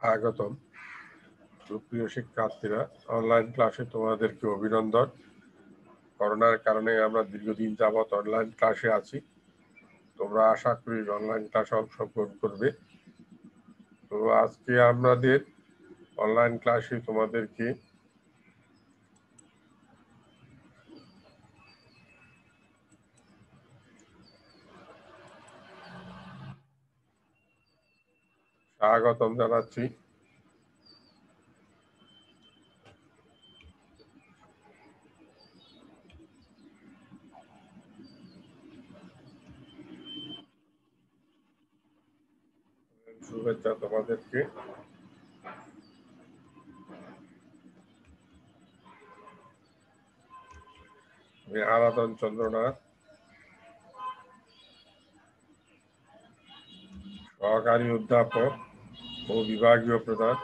স্বাগতম সুপ্রিয় শিক্ষার্থীরা, অনলাইন ক্লাসে তোমাদেরকে অভিনন্দন। করোনার কারণে আমরা দীর্ঘদিন যাবৎ অনলাইন ক্লাসে আছি। তোমরা আশা করি অনলাইন ক্লাসে অংশগ্রহণ করবে। তো আজকে আমাদের অনলাইন ক্লাসে তোমাদেরকে স্বাগতম জানাচ্ছি। শুভেচ্ছা তোমাদেরকে। আমি আরাধন চন্দ্রনাথ, সহকারী অধ্যাপক ও বিভাগীয় প্রধান,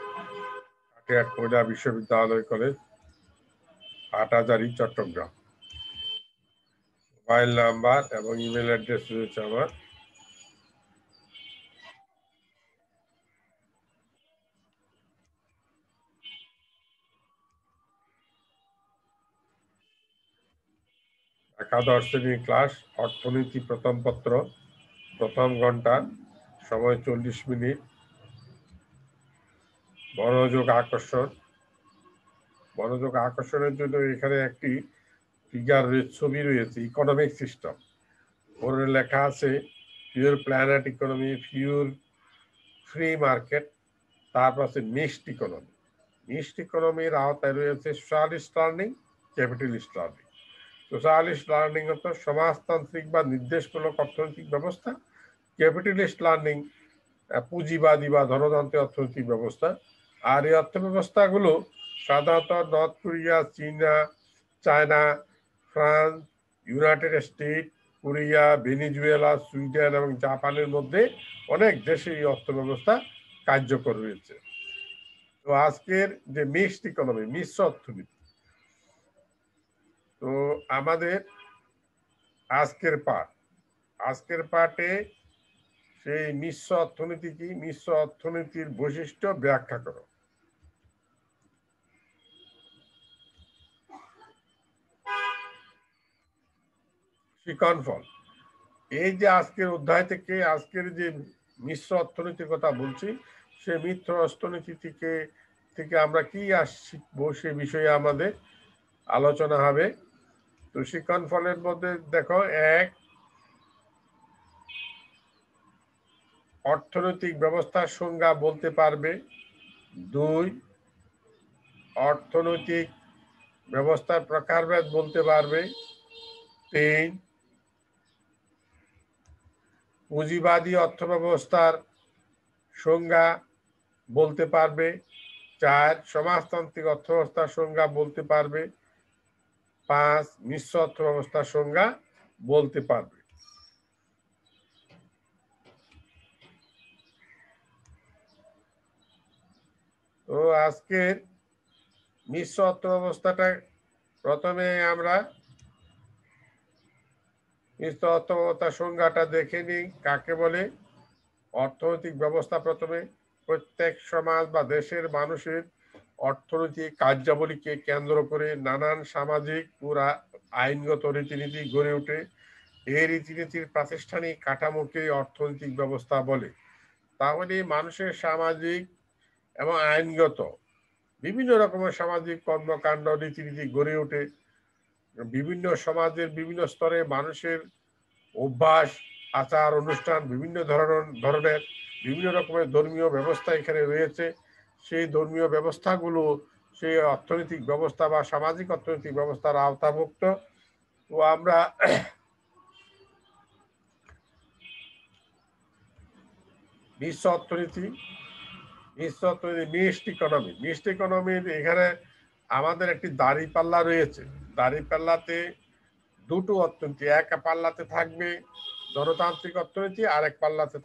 কাটিয়াট মহিলা বিশ্ববিদ্যালয় college, Hathazari, Chattogram. Mobile number এবং ইমেল অ্যাড্রেস রয়েছে আমার। একাদশ শ্রেণীর ক্লাস, অর্থনীতি প্রথম পত্র, প্রথম ঘন্টা, সময় 40 মিনিট। মনোযোগ আকর্ষণ। মনোযোগ আকর্ষণের জন্য এখানে একটি ফিগার ছবি রয়েছে, ইকোনমিক সিস্টেম। ওর লেখা আছে pure planet economy, pure free market, তারপর আছে মিক্সড ইকোনমি। মিক্সড ইকোনমির আওতায় রয়েছে socialist learning, capitalist learning. Socialist learning হত সমাজতান্ত্রিক বা নির্দেশমূলক অর্থনৈতিক ব্যবস্থা। ক্যাপিটালিস্ট লার্নিং পুঁজিবাদী বা ধনতন্ত্রের অর্থনৈতিক ব্যবস্থা। আর এই অর্থ ব্যবস্থাগুলো সাধারণত north Korea, China, France, United state, Korea, Venezuela, Sweden এবং জাপানের মধ্যে অনেক দেশে এই অর্থ ব্যবস্থা কার্যকর রয়েছে। তো আজকের যে মিক্সড ইকোনমি, মিশ্র অর্থনীতি, তো আমাদের আজকের পাঠে সেই মিশ্র অর্থনীতি কি, মিশ্র অর্থনীতির বৈশিষ্ট্য ব্যাখ্যা করো। শিক্ষণফল। এই যে আজকের অধ্যায় থেকে আজকের যে মিশ্র অর্থনীতির কথা বলছি, সে মিশ্র অর্থনীতি থেকে আমরা কি শিখবো সে বিষয়ে আমাদের আলোচনা হবে। তো শিক্ষণফলের মধ্যে দেখো, 1, অর্থনৈতিক ব্যবস্থার সংজ্ঞা বলতে পারবে। 2, অর্থনৈতিক ব্যবস্থার প্রকারভেদ বলতে পারবে। 3, পুঁজিবাদী অর্থব্যবস্থার সংজ্ঞা বলতে পারবে। 4, সমাজতান্ত্রিক অর্থব্যবস্থার সংজ্ঞা বলতে পারবে। 5, মিশ্র অর্থব্যবস্থার সংজ্ঞা বলতে পারবে। তো আজকের মিশ্র অর্থব্যবস্থাটা প্রথমে আমরা মিশ্র অর্থব্যবস্থার সংজ্ঞাটা দেখে নিই কাকে বলে। অর্থনৈতিক ব্যবস্থা প্রথমে প্রত্যেক সমাজ বা দেশের মানুষের অর্থনৈতিক কার্যাবলীকে কেন্দ্র করে নানান সামাজিক ও আইনগত রীতিনীতি গড়ে ওঠে। এই রীতিনীতির প্রাতিষ্ঠানিক কাঠামোকে অর্থনৈতিক ব্যবস্থা বলে। তাহলে মানুষের সামাজিক এবং আইনগত বিভিন্ন রকমের সামাজিক কর্মকাণ্ড, রীতিনীতি গড়ে ওঠে। বিভিন্ন সমাজের বিভিন্ন স্তরে মানুষের অভ্যাস, আচার অনুষ্ঠান, বিভিন্ন ধরনের বিভিন্ন রকমের ধর্মীয় ব্যবস্থা এখানে রয়েছে। সেই ধর্মীয় ব্যবস্থাগুলো সেই অর্থনৈতিক ব্যবস্থা বা সামাজিক অর্থনৈতিক ব্যবস্থার আওতাভুক্ত। তো আমরা মিশ্র অর্থনীতি, মিক্সড ইকোনমির এখানে আমাদের একটি দাঁড়িপাল্লা রয়েছে। দাঁড়িপাল্লাতে দুটো অর্থনীতি, এক পাল্লাতে থাকবে গণতান্ত্রিক অর্থনীতি, আর এক পাল্লাতে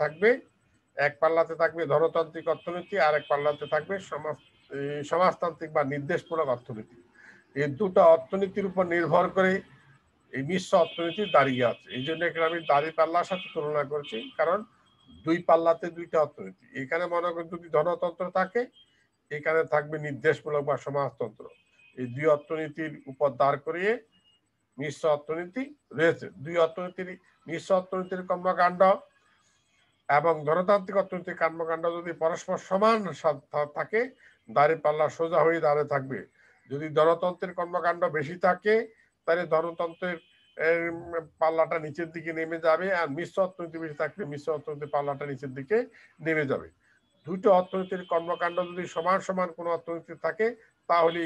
থাকবে ধনতান্ত্রিক অর্থনীতি, আর এক পাল্লাতে থাকবে সমাজতান্ত্রিক বা নির্দেশমূলক অর্থনীতি। এই দুটো অর্থনীতির উপর নির্ভর করে এই মিশ্র অর্থনীতি দাঁড়িয়ে আছে। এই জন্য এখানে আমি দাঁড়িপাল্লার সাথে তুলনা করছি, কারণ দুই পাল্লাতে দুইটা অর্থনীতি। এখানে মনে করেন যদি ধনতন্ত্র থাকে, এখানে থাকবে নির্দেশমূলক বা সমাজতন্ত্র। এই দুই অর্থনীতির উপর দাঁড় করিয়ে মিশ্র অর্থনীতি রয়েছে। দুই অর্থনীতির মিশ্র অর্থনীতির কর্মকাণ্ড এবং গণতান্ত্রিক অর্থনৈতিক কর্মকাণ্ড যদি পরস্পর সমান থাকে, দাঁড়িপাল্লা সোজা হয়ে দাঁড়িয়ে থাকবে। যদি গণতন্ত্রের কর্মকাণ্ড বেশি থাকে, তাহলে গণতন্ত্রের পাল্লাটা নিচের দিকে নেমে যাবে, আর মিশ্র অর্থনীতি বেশি থাকলে মিশ্র অর্থনীতির পাল্লাটা নিচের দিকে নেমে যাবে। দুটো অর্থনীতির কর্মকাণ্ড যদি সমান সমান কোনো অর্থনীতি থাকে, তাহলে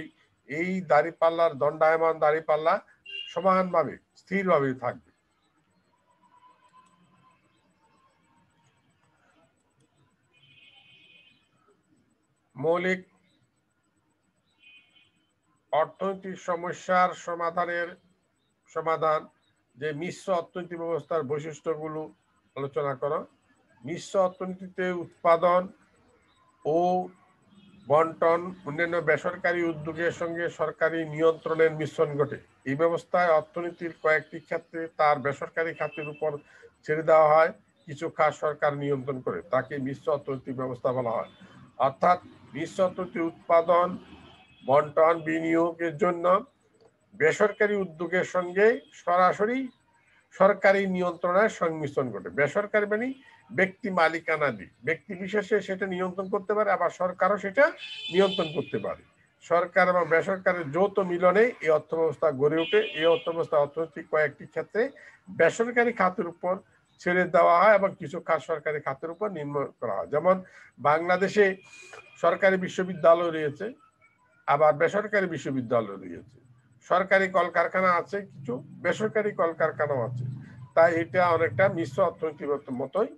এই দাঁড়িপাল্লার দণ্ডায়মান দাঁড়িপাল্লা সমানভাবে স্থিরভাবে থাকবে। মৌলিক অর্থনৈতিক সমস্যার সমাধান যে মিশ্র অর্থনীতি ব্যবস্থার বৈশিষ্ট্যগুলো আলোচনা করা। মিশ্র অর্থনীতিতে উৎপাদন ও বন্টন অন্যান্য বেসরকারি উদ্যোগের সঙ্গে সরকারি নিয়ন্ত্রণের মিশ্রণ ঘটে। এই ব্যবস্থায় অর্থনীতির কয়েকটি ক্ষেত্রে তার বেসরকারি খাতের উপর ছেড়ে দেওয়া হয়, কিছু খাত সরকার নিয়ন্ত্রণ করে, তাকে মিশ্র অর্থনৈতিক ব্যবস্থা বলা হয়। অর্থাৎ মিশ্র অর্থনীতি উৎপাদন, বন্টন, বিনিয়োগের জন্য বেসরকারি উদ্যোগের সঙ্গে সরাসরি সরকারি নিয়ন্ত্রণের সংমিশ্রণ ঘটে। বেসরকারি মানে ব্যক্তি মালিকানাধীন, ব্যক্তি বিশেষে সেটা নিয়ন্ত্রণ করতে পারে, আবার সরকারও সেটা নিয়ন্ত্রণ করতে পারে। সরকার এবং বেসরকারের যৌথ মিলনে এই অর্থ ব্যবস্থা গড়ে ওঠে। এই অর্থ ব্যবস্থা অর্থনৈতিক কয়েকটি ক্ষেত্রে বেসরকারি খাতের উপর ছেড়ে দেওয়া হয় এবং কিছু খাত সরকারি খাতের উপর নির্ভর করা হয়। যেমন বাংলাদেশে সরকারি বিশ্ববিদ্যালয় রয়েছে, আবার বেসরকারি বিশ্ববিদ্যালয় রয়েছে। সরকারি কলকারখানা আছে, কিছু বেসরকারি কলকারখানাও আছে। তাই এটা অনেকটা মিশ্র অর্থনীতির মতোই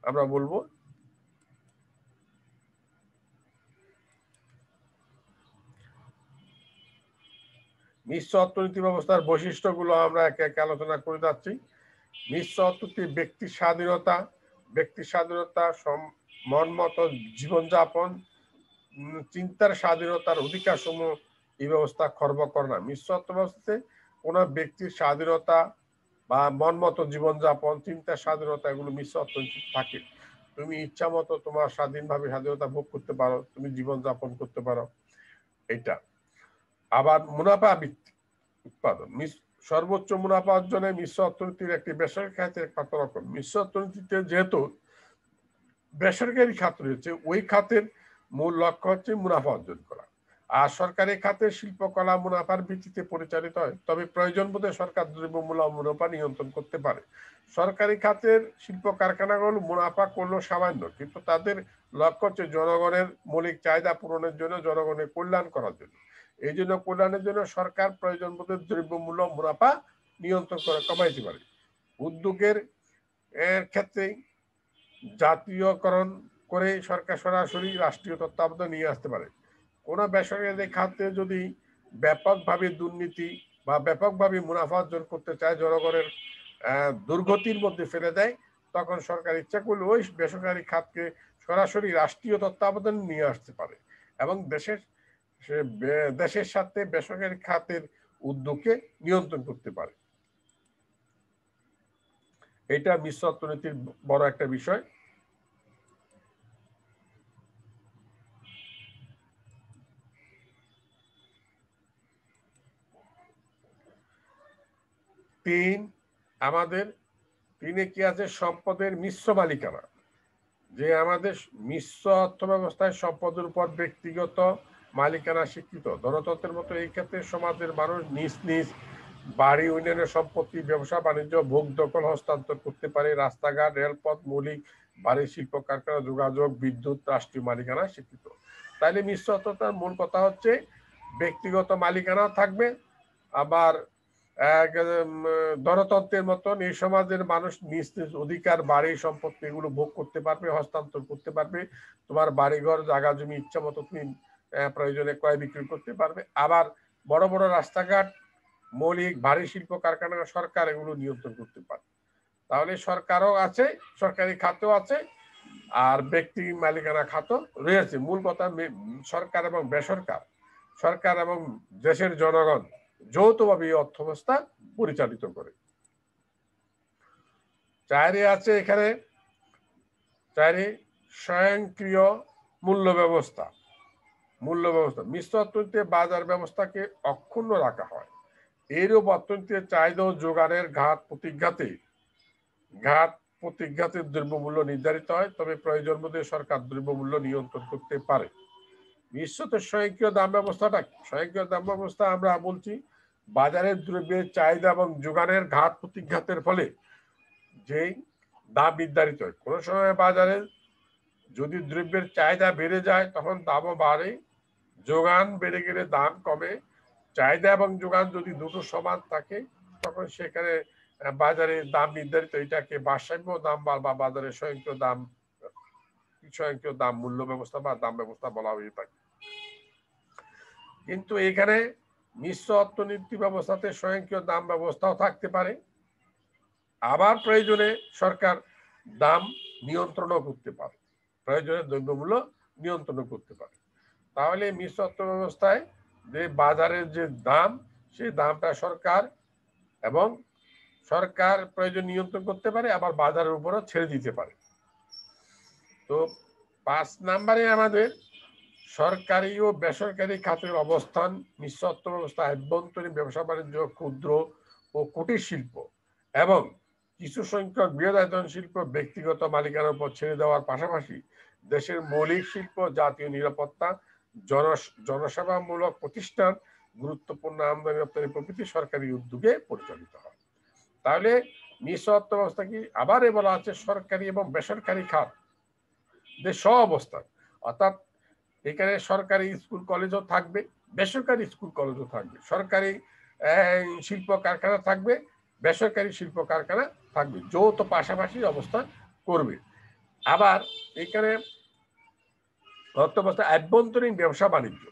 আমরা বলবো। মিশ্র অর্থনীতি ব্যবস্থার বৈশিষ্ট্যগুলো আমরা একে একে আলোচনা করে যাচ্ছি। মিশ্র অর্থনীতি ব্যক্তির স্বাধীনতা, মন মতো জীবনযাপন, চিন্তার স্বাধীনতার অধিকার সমূহ এই ব্যবস্থা খর্ব করে না। মিশ্র অর্থ ব্যবস্থাতে কোনো ব্যক্তির স্বাধীনতা বা মন মতো জীবনযাপন, চিন্তার স্বাধীনতা, এগুলো মিশ্র অর্থনীতি থাকে। তুমি ইচ্ছা মতো তোমার স্বাধীনতা ভোগ করতে পারো, তুমি জীবনযাপন করতে পারো। এটা আবার মুনাফা ভিত্তিক উৎপাদন, সর্বোচ্চ মুনাফা অর্জনে মিশ্র অর্থনীতির একটি বেসরকারি খাতের একমাত্র রকম। মিশ্র অর্থনীতিতে যেহেতু বেসরকারি খাত রয়েছে, ওই খাতের মূল লক্ষ্য হচ্ছে মুনাফা অর্জন করা। আর সরকারি খাতের শিল্পকলা মুনাফার ভিত্তিতে পরিচালিত হয়, তবে প্রয়োজন বোধে সরকার দ্রব্যমূল্য মুনাফা নিয়ন্ত্রণ করতে পারে। সরকারি খাতের শিল্প কারখানাগুলো মুনাফা করলেও সামান্য, কিন্তু তাদের লক্ষ্য হচ্ছে জনগণের মৌলিক চাহিদা পূরণের জন্য, জনগণের কল্যাণ করার জন্য। এই জন্য কল্যাণের জন্য সরকার প্রয়োজন বোধে দ্রব্যমূল্য মুনাফা নিয়ন্ত্রণ করে কমাইতে পারে। উদ্যোগের ক্ষেত্রে জাতীয়করণ করে সরকার সরাসরি রাষ্ট্রীয় তত্ত্বাবধানে নিয়ে আসতে পারে। কোনো বেসরকারি খাতে যদি ব্যাপকভাবে দুর্নীতি বা ব্যাপকভাবে মুনাফা অর্জন করতে চায়, জনগণের দুর্গতির মধ্যে ফেলে দেয়, তখন সরকার ইচ্ছা করলে ওই বেসরকারি খাতকে সরাসরি রাষ্ট্রীয় তত্ত্বাবধানে নিয়ে আসতে পারে এবং দেশের সাথে বেসরকারি খাতের উদ্যোগকে নিয়ন্ত্রণ করতে পারে। এটা মিশ্র অর্থনীতির বড় একটা বিষয়। তিনে কি আছে? সম্পদের মিশ্র মালিকানা। যে আমাদের মিশ্র অর্থ ব্যবস্থায় সম্পদের উপর ব্যক্তিগত মালিকানা স্বীকৃত। গণতন্ত্রের মতো এই ক্ষেত্রে সমাজের মানুষ নিজ নিজ বাড়ি, অন্যান্য সম্পত্তি, ব্যবসা বাণিজ্য, ভোগ দখল হস্তান্তর করতে পারে। রাস্তাঘাট, রেলপথ, মৌলিক বাড়ি, শিল্প কারখানা, যোগাযোগ, বিদ্যুৎ রাষ্ট্রীয় মালিকানা স্বীকৃত। তাইলে মিশ্র অর্থতার মূল কথা হচ্ছে ব্যক্তিগত মালিকানাও থাকবে, আবার গণতন্ত্রের মতন এই সমাজের মানুষ নিজ নিজ অধিকার, বাড়ি, সম্পত্তি এগুলো ভোগ করতে পারবে, হস্তান্তর করতে পারবে। তোমার বাড়িঘর, জায়গা জমি ইচ্ছা মতো তুমি প্রয়োজনে ক্রয় বিক্রি করতে পারবে। আবার বড় বড় রাস্তাঘাট, মৌলিক ভারী শিল্প কারখানা সরকার এগুলো নিয়ন্ত্রণ করতে পারে। তাহলে সরকারও আছে, সরকারি খাতও আছে, আর ব্যক্তি মালিকানা খাতও রয়েছে। মূল কথা সরকার এবং বেসরকার, সরকার এবং দেশের জনগণ যৌথভাবে এই অর্থ ব্যবস্থা পরিচালিত করে। চারে আছে এখানে চারে স্বয়ংক্রিয় মূল্য ব্যবস্থা। মিশ্র অর্থনীতিতে বাজার ব্যবস্থাকে অক্ষুণ্ণ রাখা হয়। এরূপ অর্থনীতিতে চাহিদা ও যোগানের ঘাত প্রতিঘাতে দ্রব্যমূল্য নির্ধারিত হয়, তবে প্রয়োজন মধ্যে সরকার দ্রব্যমূল্য নিয়ন্ত্রণ করতে পারে। মিশ্রতে স্বয়ংক্রিয় দাম ব্যবস্থাটা, স্বয়ংক্রিয় দাম ব্যবস্থা আমরা বলছি বাজারের দ্রব্যের চাহিদা এবং যোগানের ঘাত প্রতিঘাতের ফলে যেই দাম নির্ধারিত হয়। কোনো সময় বাজারে যদি দ্রব্যের চাহিদা বেড়ে যায় তখন দামও বাড়ে, যোগান বেড়ে গেলে দাম কমে। চাহিদা এবং যোগান যদি দুটো সমান থাকে তখন সেখানে বাজারে দাম নির্ধারিত, এটাকে ভারসাম্য দাম বা বাজারে স্বয়ংক্রিয় দাম মূল্য ব্যবস্থা বা দাম ব্যবস্থা বলা হয়ে থাকে। কিন্তু এখানে মিশ্র অর্থনীতি ব্যবস্থাতে স্বয়ংক্রিয় দাম ব্যবস্থাও থাকতে পারে, আবার প্রয়োজনে সরকার দাম নিয়ন্ত্রণও করতে পারে, প্রয়োজনে দ্রব্যমূল্য নিয়ন্ত্রণ করতে পারে। তাহলে মিশ্র অর্থ ব্যবস্থায় যে বাজারের যে দাম, সেই দামটা সরকার প্রয়োজন নিয়ন্ত্রণ করতে পারে, আবার বাজারের উপরও ছেড়ে দিতে পারে। তো 5 নম্বরে আমাদের সরকারি ও বেসরকারি খাতের অবস্থান। মিশ্র অর্থ ব্যবস্থা আভ্যন্তরীণ ব্যবসা বাণিজ্য, ক্ষুদ্র ও কুটির শিল্প এবং কিছু সংখ্যক বৃহদায়তন শিল্প ব্যক্তিগত মালিকানার উপর ছেড়ে দেওয়ার পাশাপাশি দেশের মৌলিক শিল্প, জাতীয় নিরাপত্তা, জনসেবামূলক প্রতিষ্ঠান, গুরুত্বপূর্ণ আমদানি রপ্তানি প্রভৃতি সরকারি উদ্যোগে পরিচালিত হয়। তাহলে মিশ্র অর্থ ব্যবস্থা কি আবার বলা আছে সরকারি এবং বেসরকারি খাত অবস্থান, অর্থাৎ এখানে সরকারি স্কুল কলেজও থাকবে, বেসরকারি স্কুল কলেজও থাকবে, সরকারি শিল্প কারখানা থাকবে, বেসরকারি শিল্প কারখানা থাকবে, যৌথ পাশাপাশি অবস্থান করবে। আবার এখানে অর্থ ব্যবস্থা আভ্যন্তরীণ ব্যবসা বাণিজ্য,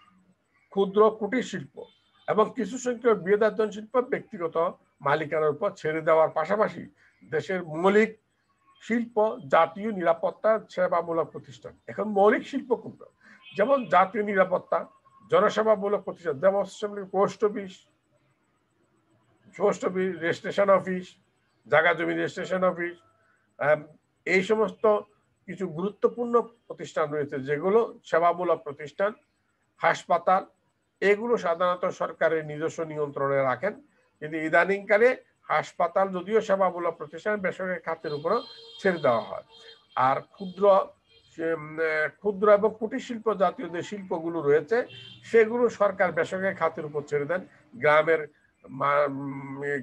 ক্ষুদ্র কুটির শিল্প এবং কিছু সংখ্যক বৃহদায়তন শিল্প ব্যক্তিগত মালিকানার উপর ছেড়ে দেওয়ার পাশাপাশি দেশের মৌলিক শিল্প, জাতীয় নিরাপত্তা, সেবামূলক প্রতিষ্ঠান। এখন মৌলিক শিল্প কোনটা? যেমন জাতীয় নিরাপত্তা, জনসেবামূলক প্রতিষ্ঠান, যেমন পোস্ট অফিস, রেজিস্ট্রেশন অফিস, জায়গা জমি রেজিস্ট্রেশন অফিস, এই সমস্ত কিছু গুরুত্বপূর্ণ প্রতিষ্ঠান রয়েছে যেগুলো সেবামূলক প্রতিষ্ঠান। হাসপাতাল, এগুলো সাধারণত সরকারের নিজস্ব নিয়ন্ত্রণে রাখেন, কিন্তু ইদানিংকালে হাসপাতাল যদিও সেবামূলক প্রতিষ্ঠান, বেসরকারি খাতের উপরও ছেড়ে দেওয়া হয়। আর ক্ষুদ্র এবং কুটির শিল্প জাতীয় যে শিল্পগুলো রয়েছে সেগুলো সরকার বেসরকারি খাতের উপর ছেড়ে দেন।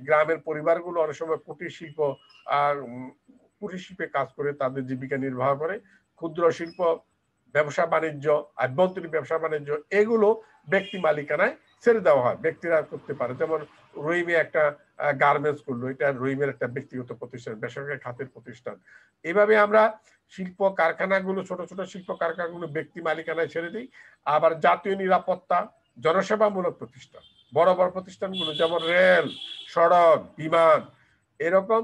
গ্রামের পরিবারগুলো অনেক সময় কুটির শিল্পে কাজ করে তাদের জীবিকা নির্বাহ করে। ক্ষুদ্র শিল্প, ব্যবসা বাণিজ্য, আভ্যন্তরীণ ব্যবসা বাণিজ্য, এগুলো ব্যক্তি মালিকানায় ছেড়ে দেওয়া হয়, ব্যক্তিরা করতে পারে। যেমন রহিমে একটা গার্মেন্টস করলো, এটা রহিমের একটা ব্যক্তিগত প্রতিষ্ঠান, বেসরকারি খাতের প্রতিষ্ঠান। এইভাবে আমরা শিল্প কারখানাগুলো, ছোট ছোট শিল্প কারখানাগুলো ব্যক্তি মালিকানায় ছেড়ে দিই। আবার জাতীয় নিরাপত্তা, জনসেবামূলক প্রতিষ্ঠান, বড় বড় প্রতিষ্ঠানগুলো যেমন রেল, সড়ক, বিমান, এরকম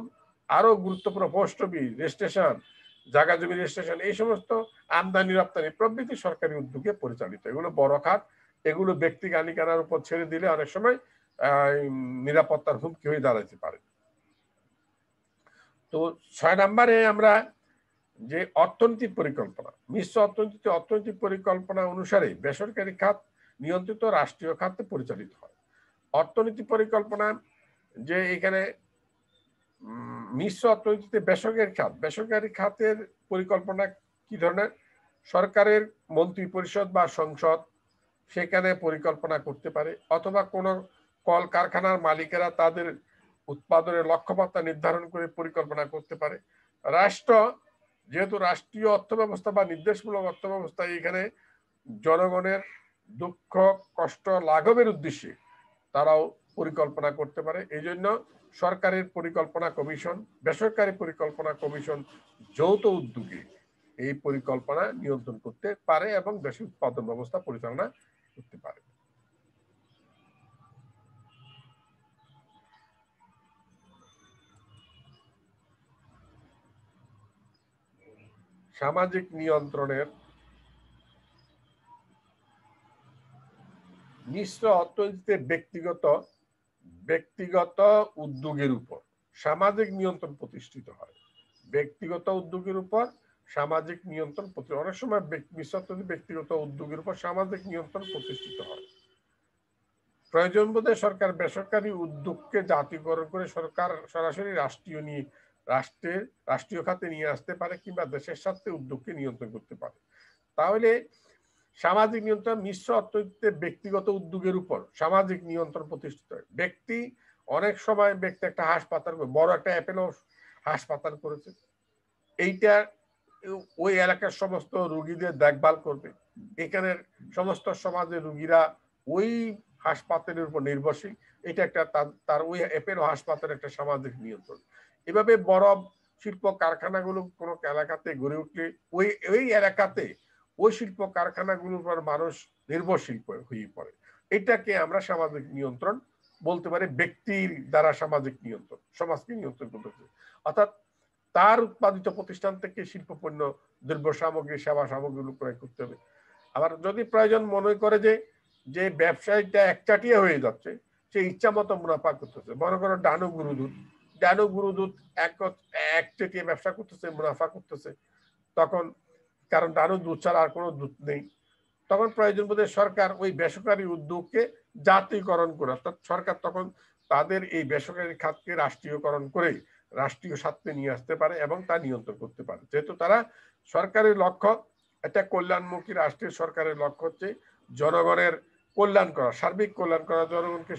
আরো গুরুত্বপূর্ণ পোস্ট অফিস, রেজিস্ট্রেশন, জায়গা জমি রেজিস্ট্রেশন, এই সমস্ত আমদানি রপ্তানি প্রভৃতি সরকারি উদ্যোগে পরিচালিত। এগুলো বড় খাত, এগুলো ব্যক্তি মালিকানার উপর ছেড়ে দিলে অনেক সময় নিরাপত্তার হুমকি হয়ে দাঁড়াতে পারে। তো 6 নম্বরে আমরা যে অর্থনৈতিক পরিকল্পনা, মিশ্র অর্থনৈতিক পরিকল্পনা অনুসারে বেসরকারি খাত নিয়ন্ত্রিত রাষ্ট্রীয় খাতে পরিচালিত হয়। অর্থনৈতিক পরিকল্পনা যে এখানে মিশ্র অর্থনীতিতে বেসরকারি খাতের পরিকল্পনা কি ধরনের? সরকারের মন্ত্রী পরিষদ বা সংসদ সেখানে পরিকল্পনা করতে পারে, অথবা কোনো কল কারখানার মালিকেরা তাদের উৎপাদনের লক্ষ্যমাত্রা নির্ধারণ করে পরিকল্পনা করতে পারে। রাষ্ট্র যেহেতু রাষ্ট্রীয় অর্থ ব্যবস্থা বা নির্দেশমূলক অর্থ ব্যবস্থা, এখানে জনগণের দুঃখ কষ্ট লাঘবের উদ্দেশ্যে তারাও পরিকল্পনা করতে পারে। এই জন্য সরকারের পরিকল্পনা কমিশন, বেসরকারি পরিকল্পনা কমিশন যৌথ উদ্যোগে এই পরিকল্পনা নিয়ন্ত্রণ করতে পারে এবং দেশের উৎপাদন ব্যবস্থা পরিচালনা করতে পারে। সামাজিক নিয়ন্ত্রণের মিশ্র অর্থনীতিতে ব্যক্তিগত উদ্যোগের উপর সামাজিক নিয়ন্ত্রণ প্রতিষ্ঠিত হয়। ব্যক্তিগত উদ্যোগের উপর সামাজিক নিয়ন্ত্রণ অনেক সময় মিশ্র অর্থনীতি ব্যক্তিগত উদ্যোগের উপর সামাজিক নিয়ন্ত্রণ প্রতিষ্ঠিত হয়। প্রয়োজন বোধে সরকার বেসরকারি উদ্যোগকে জাতীয়করণ করে সরকার সরাসরি রাষ্ট্রীয় খাতে নিয়ে আসতে পারে কিংবা দেশের স্বার্থে উদ্যোগকে নিয়ন্ত্রণ করতে পারে। তাহলে সামাজিক নিয়ন্ত্রণ মিশ্র অর্থনীতিতে ব্যক্তিগত উদ্যোগের উপর সামাজিক নিয়ন্ত্রণ প্রতিষ্ঠিত হয়। ব্যক্তি অনেক সময় একটা হাসপাতাল, বড় একটা অ্যাপেলো হাসপাতাল করেছে, এইটা ওই এলাকার সমস্ত রোগীদের দেখভাল করবে, এখানের সমস্ত সমাজের রোগীরা ওই হাসপাতালের উপর নির্ভরশীল, এটা একটা তার ওই অ্যাপেলো হাসপাতালের একটা সামাজিক নিয়ন্ত্রণ। এভাবে বড় শিল্প কারখানাগুলো কোনো এলাকাতে গড়ে উঠলে ওই এলাকাতে ওই শিল্প কারখানাগুলোর উপর মানুষ নির্ভরশীল হয়ে পড়ে। এটাকে আমরা সামাজিক নিয়ন্ত্রণ বলতে পারি। ব্যক্তির দ্বারা সামাজিক নিয়ন্ত্রণ, সমাজকে নিয়ন্ত্রণ করতেছে, অর্থাৎ তার উৎপাদিত প্রতিষ্ঠান থেকে শিল্প পণ্য, দ্রব্য সামগ্রী, সেবা সামগ্রীগুলো ক্রয় করতে হবে। আবার যদি প্রয়োজন মনে করে যে ব্যবসায়ীটা একচাটিয়া হয়ে যাচ্ছে, সে ইচ্ছা মতো মুনাফা করতেছে, মনে করো ডানু গুরু দুধ একচেটিয়া ব্যবসা করতেছে, মুনাফা করতেছে, তখন কারণ ডানু দুধ ছাড়া আর কোনো দুধ নেই, তখন প্রয়োজন বোধে সরকার ওই বেসরকারি উদ্যোগকে জাতীয়করণ করে, অর্থাৎ সরকার তখন তাদের এই বেসরকারি খাতকে রাষ্ট্রীয়করণ করে রাষ্ট্রীয় স্বার্থে নিয়ে আসতে পারে এবং তা নিয়ন্ত্রণ করতে পারে। যেহেতু তারা সরকারের লক্ষ্য, একটা কল্যাণমুখী রাষ্ট্রের সরকারের লক্ষ্য হচ্ছে জনগণের কল্যাণ করা, সার্বিক কল্যাণ করা, জনগণকে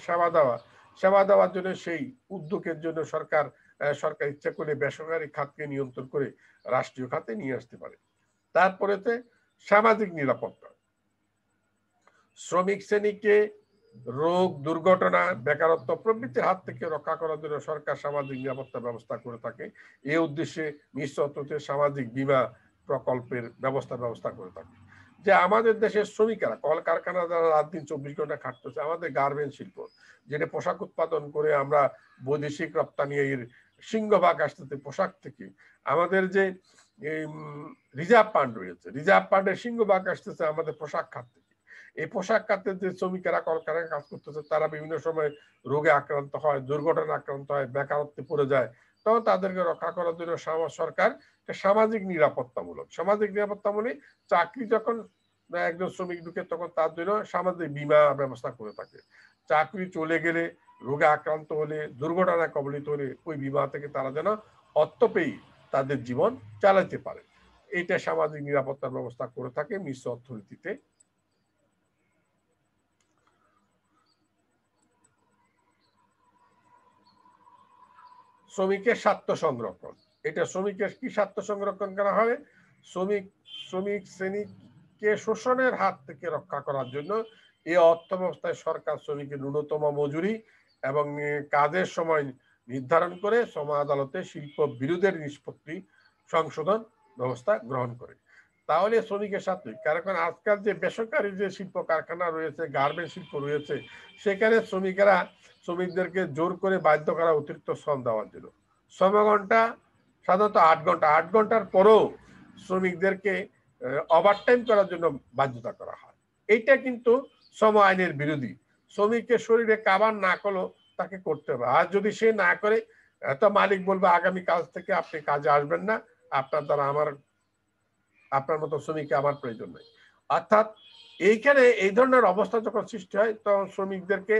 সেবা দেওয়ার জন্য সেই উদ্যোগের জন্য সরকার ইচ্ছা করে বেসরকারি খাতকে নিয়ন্ত্রণ করে রাষ্ট্রীয় খাতে নিয়ে আসতে পারে। তারপরেতে সামাজিক নিরাপত্তা, শ্রমিক শ্রেণীকে রোগ, দুর্ঘটনা, বেকারত্ব প্রভৃতির হাত থেকে রক্ষা করার জন্য সরকার সামাজিক নিরাপত্তা ব্যবস্থা করে থাকে। এই উদ্দেশ্যে মিশ্র অর্থনীতিতে সামাজিক বীমা প্রকল্পের ব্যবস্থা করে থাকে। যে আমাদের দেশের শ্রমিকেরা কলকারখানা দ্বারা রাত দিন 24 ঘন্টা খাটতেছে, আমাদের গার্মেন্টস শিল্প যেটা পোশাক উৎপাদন করে আমরা বৈদেশিক রপ্তানি এর সিংহভাগ আসতেছে পোশাক থেকে, আমাদের যে রিজার্ভ ফান্ড রয়েছে, রিজার্ভ ফান্ডের সিংহভাগ আসতেছে আমাদের পোশাক খাত থেকে। এই পোশাক খাতের যে শ্রমিকেরা কলকারখানায় কাজ করতেছে, তারা বিভিন্ন সময় রোগে আক্রান্ত হয়, দুর্ঘটনা আক্রান্ত হয়, বেকারত্বে পড়ে যায়, তখন তাদেরকে রক্ষা করার জন্য সরকার সামাজিক নিরাপত্তামূলক চাকরি যখন একজন শ্রমিক ঢুকে, তখন তার জন্য সামাজিক বীমা ব্যবস্থা করে থাকে। চাকরি চলে গেলে, রোগে আক্রান্ত হলে, দুর্ঘটনা কবলিত হলে ওই বীমা থেকে তারা যেন অর্থ পেয়ে তাদের জীবন চালাতে পারে। এটা সামাজিক নিরাপত্তার ব্যবস্থা করে থাকে মিশ্র অর্থনীতিতে। শ্রমিকের স্বার্থ সংরক্ষণ, এটা শ্রমিকের কি স্বার্থ সংরক্ষণ করা হয়? শ্রমিক শ্রেণীকে শোষণের হাত থেকে রক্ষা করার জন্য এই অর্থ ব্যবস্থায় সরকার শ্রমিকের ন্যূনতম মজুরি এবং কাজের সময় নির্ধারণ করে শ্রম আদালতে শিল্প বিরোধের নিষ্পত্তি সংশোধন ব্যবস্থা গ্রহণ করে। তাহলে শ্রমিকের সাথে, কারণ আজকাল যে বেসরকারি যে শিল্প কারখানা রয়েছে, গার্মেন্টস শিল্প রয়েছে, সেখানে শ্রমিকদেরকে জোর করে বাধ্য করা অতিরিক্ত শ্রম দেওয়ার জন্য। শ্রমঘন্টা সাধারণত 8 ঘন্টা, 8 ঘন্টার পরেও শ্রমিকদেরকে ওভারটাইম করার জন্য বাধ্যতা করা হয়। এইটা কিন্তু শ্রম আইনের বিরোধী। শ্রমিকের শরীরে কাবার না করলেও তাকে করতে হবে, আর যদি সে না করে তো মালিক বলবে আগামী কাজ থেকে আপনি কাজে আসবেন না, আপনার দ্বারা আপনার মতো শ্রমিককে আমার প্রয়োজন নেই। অর্থাৎ এইখানে এই ধরনের অবস্থা যখন সৃষ্টি হয়, তখন শ্রমিকদেরকে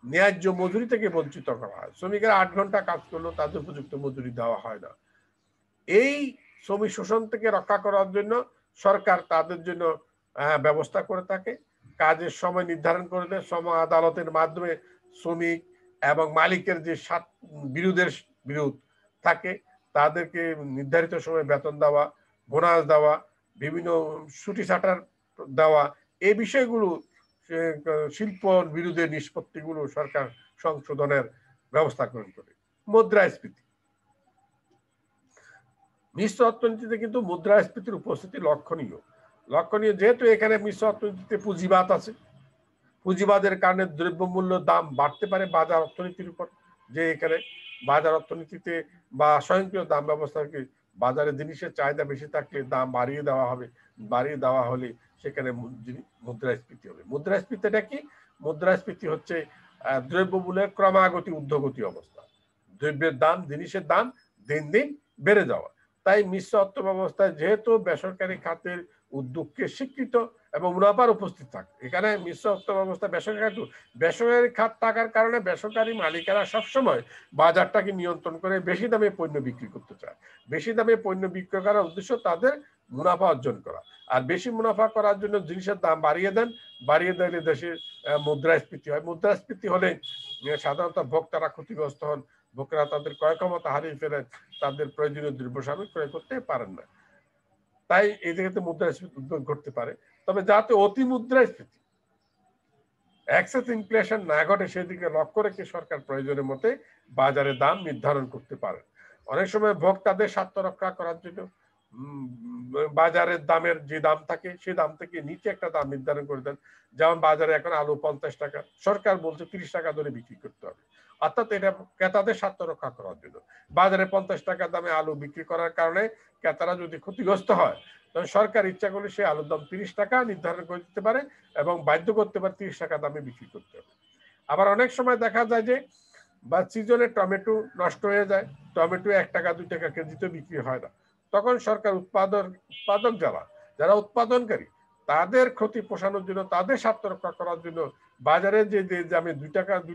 ন্যায্য মজুরি থেকে বঞ্চিত করা হয়। শ্রমিকেরা 8 ঘন্টা কাজ করলেও তাদের উপযুক্ত মজুরি দেওয়া হয় না। এই শ্রমিক শোষণ থেকে রক্ষা করার জন্য সরকার তাদের জন্য ব্যবস্থা করে থাকে। কাজের সময় নির্ধারণ করে দেয়, শ্রম আদালতের মাধ্যমে শ্রমিক এবং মালিকের যে বিরোধ থাকে, তাদেরকে নির্ধারিত সময় বেতন দেওয়া, বোনাস দেওয়া, বিভিন্ন ছুটি ছাটার দেওয়া, এই বিষয়গুলো শিল্প বিরোধের নিষ্পত্তিগুলো সরকার সংশোধনের ব্যবস্থা গ্রহণ করে। মুদ্রাস্ফীতি, মিশ্র অর্থনীতিতে কিন্তু মুদ্রাস্ফীতির উপস্থিতি লক্ষণীয়। যেহেতু এখানে মিশ্র অর্থনীতিতে পুঁজিবাদ আছে, পুঁজিবাদের কারণে দ্রব্যমূল্য দাম বাড়তে পারে বাজার অর্থনীতির উপর। যে এখানে বাজার অর্থনীতিতে বা স্বয়ংক্রিয় দাম ব্যবস্থাকে, বাজারে জিনিসের চাহিদা বেশি থাকলে দাম বাড়িয়ে দেওয়া হবে, বাড়িয়ে দেওয়া হলে সেখানে মুদ্রাস্ফীতি হবে। মুদ্রাস্ফীতিটা কি? মুদ্রাস্ফীতি হচ্ছে দ্রব্যমূল্যের ক্রমাগতি ঊর্ধ্বগতি অবস্থা, দ্রব্যের দাম, জিনিসের দাম দিন দিন বেড়ে যাওয়া। তাই মিশ্র অর্থ ব্যবস্থায় যেহেতু বেসরকারি খাতের উদ্যোগকে স্বীকৃত এবং মুনাফার উপস্থিত থাকে, এখানে মিশ্র অর্থ ব্যবস্থা বেসরকারি খাত থাকার কারণে বেসরকারি মালিকেরা সবসময় বাজারটাকে নিয়ন্ত্রণ করে বেশি দামে পণ্য বিক্রি করতে চায়। বেশি দামে পণ্য বিক্রি করার উদ্দেশ্য তাদের মুনাফা অর্জন করা, আর বেশি মুনাফা করার জন্য জিনিসের দাম বাড়িয়ে দেন, বাড়িয়ে দিলে দেশের মুদ্রাস্ফীতি হয়। মুদ্রাস্ফীতি হলে সাধারণত ভোক্তারা ক্ষতিগ্রস্ত হন, ভোক্তারা তাদের ক্রয় ক্ষমতা হারিয়ে ফেলেন, তাদের প্রয়োজনীয় দ্রব্য সামগ্রী ক্রয় করতে পারেন না। তাই এই জায়গাতে মুদ্রাস্ফীতি উদ্যোগ ঘটতে পারে, তবে যাতে অতি মুদ্রাস্ফীতি এক্সেস ইনফ্লেশন না ঘটে সেদিকে লক্ষ্য রেখে সরকার প্রয়োজনের মতে বাজারে দাম নির্ধারণ করতে পারে। অনেক সময় ভোক্তাদের স্বার্থ রক্ষা করার জন্য বাজারের দামের যে দাম থাকে সেই দাম থেকে নিচে একটা দাম নির্ধারণ করে দেন। যেমন বাজারে এখন আলু 50 টাকা, সরকার বলছে 30 টাকা ধরে বিক্রি করতে হবে, অর্থাৎ এটা ক্রেতাদের স্বার্থ রক্ষা করার জন্য। বাজারে 50 টাকা দামে আলু বিক্রি করার কারণে ক্রেতারা যদি ক্ষতিগ্রস্ত হয়, তখন সরকার ইচ্ছা করলে সেই আলুর দাম 30 টাকা নির্ধারণ করে দিতে পারে এবং বাধ্য করতে পারে 30 টাকা দামে বিক্রি করতে হবে। আবার অনেক সময় দেখা যায় যে বা সিজনে টমেটো নষ্ট হয়ে যায়, টমেটো 1 টাকা 2 টাকা কেজিতে বিক্রি হয় না, তখন সরকার উৎপাদক যারা উৎপাদনকারী তাদের ক্ষতি পোষানোর জন্য, তাদের স্বার্থ রক্ষা করার জন্য বাজারে যে দামে 2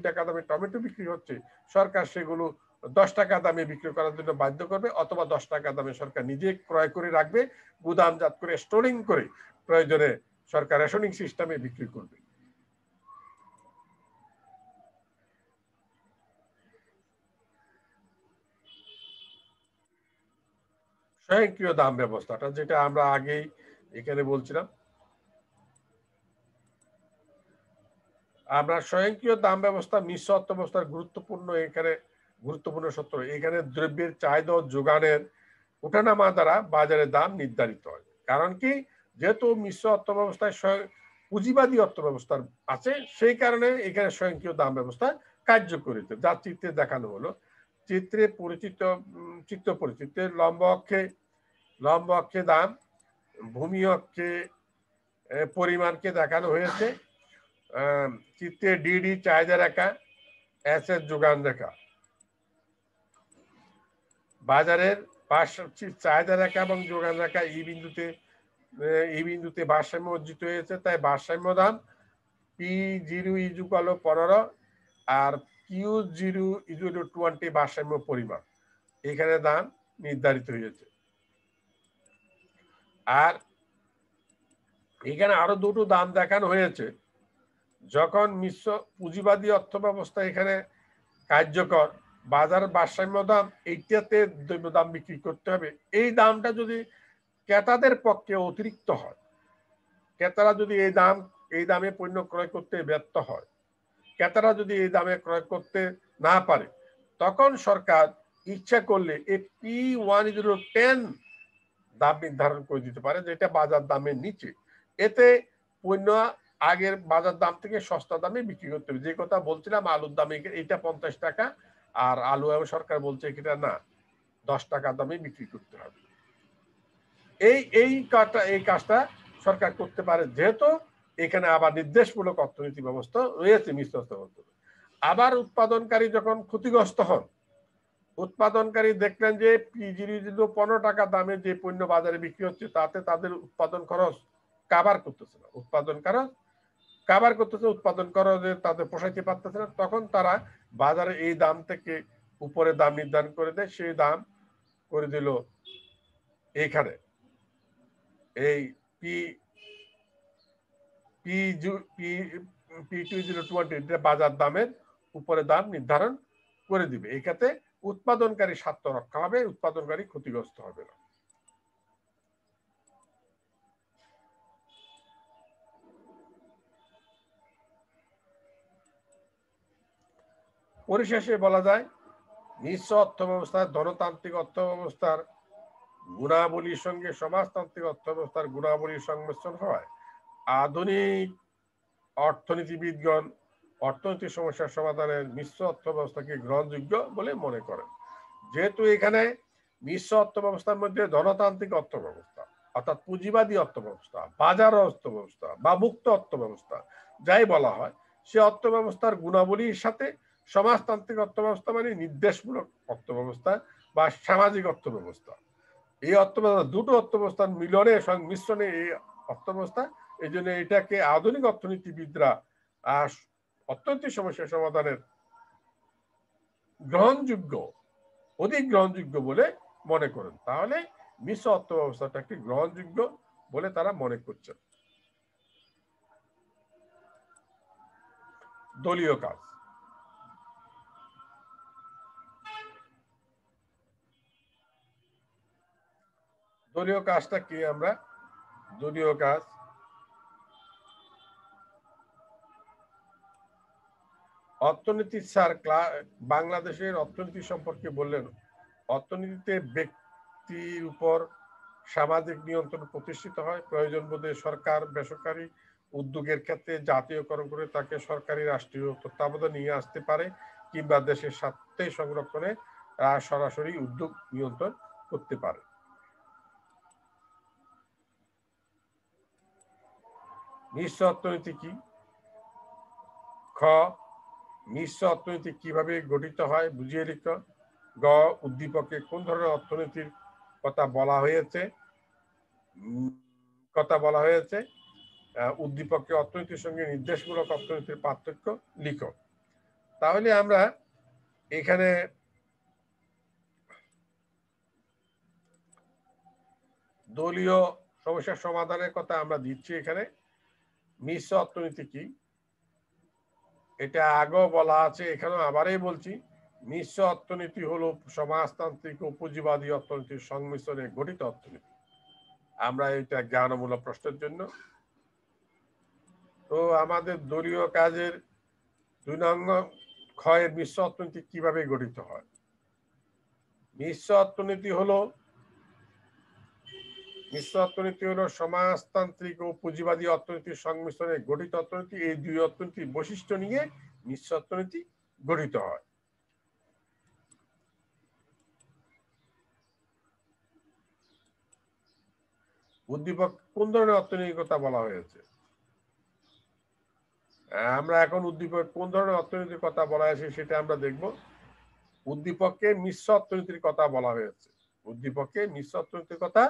টাকা দামে টমেটো বিক্রি হচ্ছে, সরকার সেগুলো 10 টাকা দামে বিক্রি করার জন্য বাধ্য করবে, অথবা 10 টাকা দামে সরকার নিজে ক্রয় করে রাখবে, গুদামজাত করে স্টোরিং করে প্রয়োজনে সরকার রেশনিং সিস্টেমে বিক্রি করবে। স্বয়ংক্রিয় দাম ব্যবস্থাটা যেটা আমরা আগেই এখানে বলছিলাম, আমরা স্বয়ংক্রিয় দাম ব্যবস্থা মিশ্র অর্থ ব্যবস্থার গুরুত্বপূর্ণ সূত্র। এখানে দ্রব্যের চাহিদা ও যোগানের ওঠানামা দ্বারা বাজারের দাম নির্ধারিত হয়। কারণ কি, যেহেতু মিশ্র অর্থ ব্যবস্থায় পুঁজিবাদী অর্থ ব্যবস্থার আছে, সেই কারণে এখানে স্বয়ংক্রিয় দাম ব্যবস্থা কার্যকরিত, যা চিত্রে দেখানো হলো। চিত্র পরিচিত লম্ব অক্ষে দাম, ভূমি অক্ষে পরিমাণকে দেখানো হয়েছে। চিত্রে ডিডি চাহিদা রেখা, এস এর যোগান রেখা। বাজারের চাহিদা রেখা এবং যোগান রেখা এই বিন্দুতে ভারসাম্য অর্জিত হয়েছে, তাই ভারসাম্য দাম P0 = 15 আর Q0 = 20 ভারসাম্য পরিমাণ এখানে দাম নির্ধারিত হয়েছে। আর এখানে আরো দুটো দাম দেখানো হয়েছে। যখন মিশ্র পুঁজিবাদী অর্থ ব্যবস্থা এখানে কার্যকর, বাজার ভারসাম্য দাম এইটাতে দ্রব্য দাম বিক্রি করতে হবে। এই দামটা যদি ক্রেতাদের পক্ষে অতিরিক্ত হয়, ক্রেতারা যদি এই দামে পণ্য ক্রয় করতে ব্যর্থ হয়, ক্রেতারা যদি এই দামে ক্রয় করতে না পারে, তখন সরকার ইচ্ছা করলে এই P1/10 দাম নির্ধারণ করে দিতে পারে, যেটা বাজার দামের নিচে। এতে পণ্য আগের বাজার দাম থেকে সস্তা দামে বিক্রি করতে হবে। যে কথা বলছিলাম, আলুর দামে এটা 50 টাকা, আর আলু সরকার বলছে এটা না, 10 টাকা দামে বিক্রি করতে হবে। এই কাজটা সরকার করতে পারে, যেহেতু এখানে আবার নির্দেশমূলক অর্থনীতি ব্যবস্থা রয়েছে মিশ্র অর্থ ব্যবস্থা। আবার উৎপাদনকারী যখন ক্ষতিগ্রস্ত হন, উৎপাদনকারী দেখলেন যে P0 15 টাকা দামে যে পণ্য বাজারে বিক্রি হচ্ছে, তাতে তাদের উৎপাদন খরচ কাভার করতেছে না, উৎপাদন খরচে তাদের পোষাইতে পারতেছে না, তখন তারা বাজারে এই দাম থেকে উপরে দাম নির্ধারণ করে দেয়। সেই দাম করে দিল এইখানে এই P20 বাজার দামের উপরে দাম নির্ধারণ করে দিবে। এই ক্ষেত্রে উৎপাদনকারী স্বার্থ রক্ষা হবে, উৎপাদনকারী ক্ষতিগ্রস্ত হবে না। পরিশেষে বলা যায়, মিশ্র অর্থ ব্যবস্থার ধনতান্ত্রিক অর্থ ব্যবস্থার গুণাবলীর সঙ্গে সমাজতান্ত্রিক অর্থ ব্যবস্থার গুণাবলীর সংমিশ্রণ হয়। আধুনিক অর্থনীতিবিদগণ অর্থনৈতিক সমস্যার সমাধানের মিশ্র অর্থ ব্যবস্থাকে গ্রহণযোগ্য বলে মনে করেন। যেহেতু এখানে মিশ্র অর্থ ব্যবস্থার মধ্যে ধনতান্ত্রিক অর্থ ব্যবস্থা অর্থাৎ পুঁজিবাদী অর্থ ব্যবস্থা, বাজার অর্থ ব্যবস্থা বা মুক্ত অর্থ ব্যবস্থা যাই বলা হয়, সে অর্থ ব্যবস্থার গুণাবলীর সাথে সমাজতান্ত্রিক অর্থ ব্যবস্থা মানে নির্দেশমূলক অর্থ ব্যবস্থা বা সামাজিক অর্থ ব্যবস্থা, এই অর্থব্যবস্থা, দুটো অর্থব্যবস্থার মিলনে সংমিশ্রণে এই অর্থব্যবস্থা। এই জন্য এটাকে আধুনিক অর্থনীতিবিদরা অর্থনৈতিক সমস্যা সমাধানের গ্রহণযোগ্য, অধিক গ্রহণযোগ্য বলে মনে করেন। তাহলে মিশ্র অর্থব্যবস্থাটা একটি গ্রহণযোগ্য বলে তারা মনে করছেন। দলীয় কাজ। দলীয় কাজটা কি? আমরা দলীয় কাজ অর্থনীতি স্যার বাংলাদেশের অর্থনীতি সম্পর্কে বললেন, অর্থনীতিতে ব্যক্তির উপর সামাজিক নিয়ন্ত্রণ প্রতিষ্ঠিত হয়। প্রয়োজন বোধে সরকার বেসরকারি উদ্যোগের ক্ষেত্রে জাতীয়করণ করে তাকে সরকারি রাষ্ট্রীয় তত্ত্বাবধানে নিয়ে আসতে পারে, কিংবা দেশের স্বার্থে সংরক্ষণে সরাসরি উদ্যোগ নিয়ন্ত্রণ করতে পারে। মিশ্র অর্থনীতি কি? খ, মিশ্র অর্থনীতি কিভাবে গঠিত হয় বুঝিয়ে লিখ। গ, উদ্দীপকে কোন ধরনের অর্থনীতির কথা বলা হয়েছে? উদ্দীপকে অর্থনীতির সঙ্গে নির্দেশমূলক অর্থনীতির পার্থক্য লিখো। তাহলে আমরা এখানে দলীয় সমস্যার সমাধানের কথা আমরা দিচ্ছি। এখানে মিশ্র অর্থনীতি কি এটা আগেও বলা আছে, এখানেও আবারই বলছি। মিশ্র অর্থনীতি হলো সমাজতান্ত্রিক ও পুঁজিবাদী অর্থনীতির সংমিশ্রণে গঠিত অর্থনীতি। আমরা এটা জ্ঞানমূলক প্রশ্নের জন্য। তো আমাদের দলীয় কাজের 2 নং ক্ষয়ের মিশ্র অর্থনীতি কিভাবে গঠিত হয়? মিশ্র অর্থনীতি হলো সমাজতান্ত্রিক ও পুঁজিবাদী অর্থনীতির সংমিশ্রণে গঠিত অর্থনীতি। এই দুই অর্থনীতির বৈশিষ্ট্য নিয়ে মিশ্র অর্থনীতি গঠিত হয়। উদ্দীপক কোন ধরনের অর্থনীতির কথা বলা হয়েছে? আমরা এখন উদ্দীপক কোন ধরনের অর্থনীতির কথা বলা হয়েছে সেটা আমরা দেখব। উদ্দীপকে মিশ্র অর্থনীতির কথা বলা হয়েছে। উদ্দীপকে মিশ্র অর্থনীতির কথা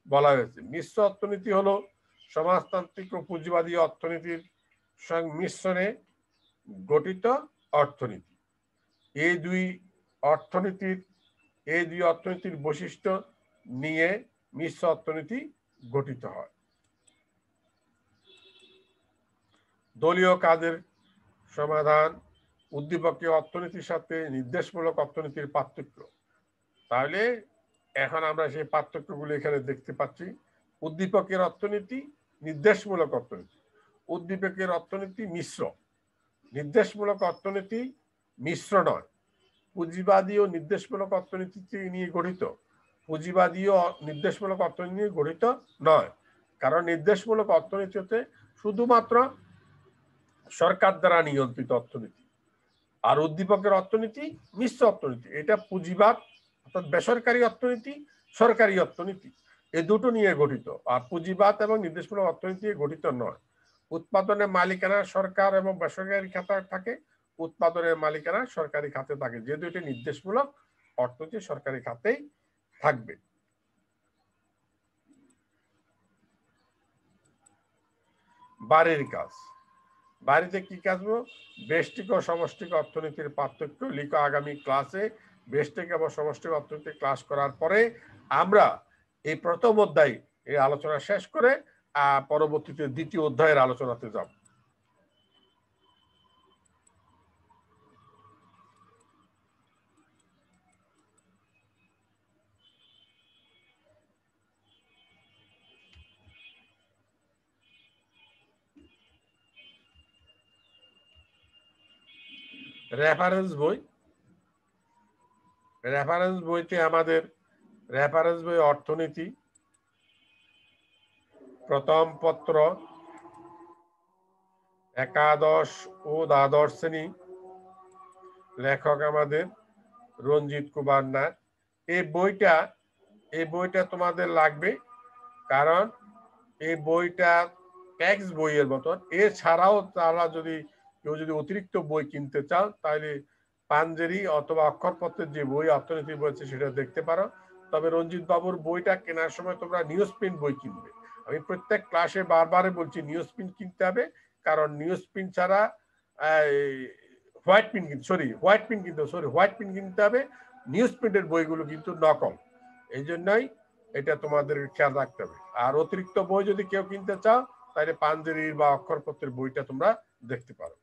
বলা হয়েছে। মিশ্র অর্থনীতি হলো সমাজতান্ত্রিক ও পুঁজিবাদী অর্থনীতির সংমিশ্রণে গঠিত অর্থনীতি। এই দুই অর্থনীতির বৈশিষ্ট্য নিয়ে মিশ্র অর্থনীতি গঠিত হয়। দলীয় কাজের সমাধান। উদ্দীপকে অর্থনীতির সাথে নির্দেশমূলক অর্থনীতির পার্থক্য। তাহলে এখন আমরা সেই পার্থক্যগুলো এখানে দেখতে পাচ্ছি। উদ্দীপকের অর্থনীতি, নির্দেশমূলক অর্থনীতি। উদ্দীপকের অর্থনীতি মিশ্র, নির্দেশমূলক অর্থনীতি মিশ্র নয়। পুঁজিবাদী ও নির্দেশমূলক অর্থনীতি নিয়ে গঠিত, পুঁজিবাদী ও নির্দেশমূলক অর্থনীতি নিয়ে গঠিত নয়। কারণ নির্দেশমূলক অর্থনীতি হতে শুধুমাত্র সরকার দ্বারা নিয়ন্ত্রিত অর্থনীতি, আর উদ্দীপকের অর্থনীতি মিশ্র অর্থনীতি। এটা পুঁজিবাদ অর্থাৎ বেসরকারি অর্থনীতি, সরকারি অর্থনীতি, এই দুটো নিয়ে গঠিত। আর পুঁজিবাদ এবং নির্দেশমূলক অর্থনীতি গঠিত নয়। উৎপাদনের মালিকানা সরকার এবং বেসরকারি খাতে থাকে, উৎপাদনের মালিকানা সরকারি খাতে থাকে। যেহেতু এটি নির্দেশমূলক অর্থনীতি সরকারি খাতেই থাকবে। বাড়ির কাজ। বাড়িতে কি কাজ? ব্যষ্টিক ও সমষ্টিক অর্থনীতির পার্থক্য লিখো। আগামী ক্লাসে ব্যষ্টিক এবং সমষ্টিক অর্থনীতি ক্লাস করার পরে আমরা এই প্রথম অধ্যায় এই আলোচনা শেষ করে পরবর্তীতে দ্বিতীয় অধ্যায়ের আলোচনাতে যাব। রেফারেন্স বই। রেফারেন্স বইতে আমাদের রেফারেন্স বই অর্থনীতি প্রথম পত্র, একাদশ ও দ্বাদশ শ্রেণী, লেখক আমাদের রঞ্জিত কুমার নাথ। এই বইটা তোমাদের লাগবে, কারণ এই বইটা টেক্সট বইয়ের মতন। এছাড়াও তারা কেউ যদি অতিরিক্ত বই কিনতে চাও তাহলে পাঞ্জেরি অথবা অক্ষরপত্রের যে বই অর্থনীতি বই আছে সেটা দেখতে পারো। তবে রঞ্জিত বাবুর বইটা কেনার সময় তোমরা নিউজ প্রিন্ট বই কিনবে। আমি প্রত্যেক ক্লাসে বারবারে বলছি নিউজ প্রিন্ট কিনতে হবে, কারণ নিউজ প্রিন্ট ছাড়া হোয়াইট প্রিন্ট কিনতে হবে। নিউজ প্রিন্টের বইগুলো কিন্তু নকল, এই জন্যই এটা তোমাদের খেয়াল রাখতে হবে। আর অতিরিক্ত বই যদি কেউ কিনতে চাও তাহলে পাঞ্জেরির বা অক্ষরপত্রের বইটা তোমরা দেখতে পারো।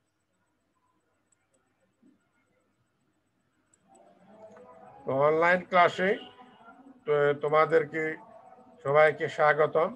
অনলাইন ক্লাসে তোমাদেরকে সবাইকে স্বাগতম।